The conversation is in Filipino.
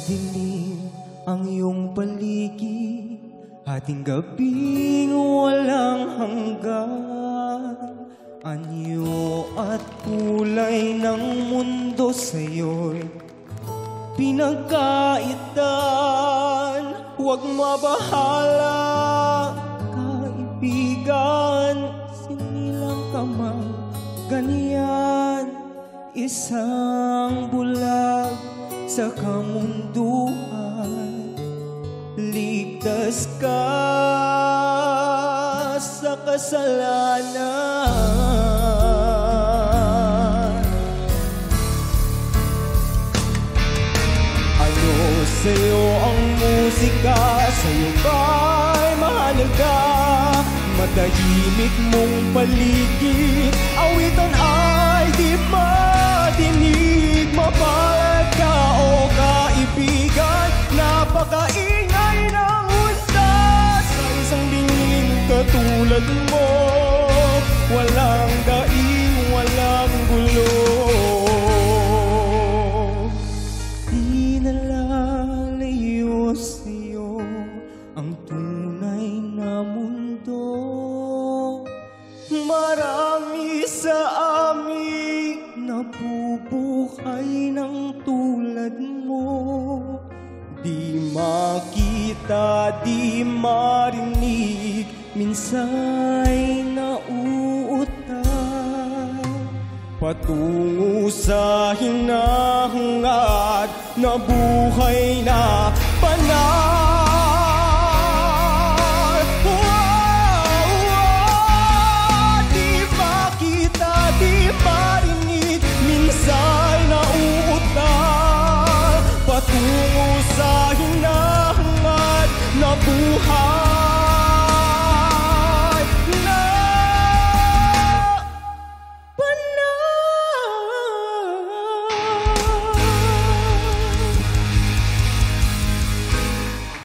Madilim ang iyong paligid, ating gabing walang hanggan. Anyo at kulay ng mundo sa'yo'y pinagkaitan. Huwag mabahala, kaibigan, sinilang ka man ganyan. Isang bulag sa kamunduhan, ligtas ka sa kasalanan. Ano sa'yo ang musika? Sa'yo ba'y mahalaga? Matahimik mong paligid, awitan ay di madinig. Mapalad ka o kaibigan, napakaingay ng undas. Sa isang bingin katulad mo, walang daing, walang gulo. Di nalalayo sa'yo ang tunay na mundo. Marami sa amin nabubuhay ng tulad mo. Di makita, di marinig, minsa'y nauutal. Patungo sa hinahangad na buhay na panahon.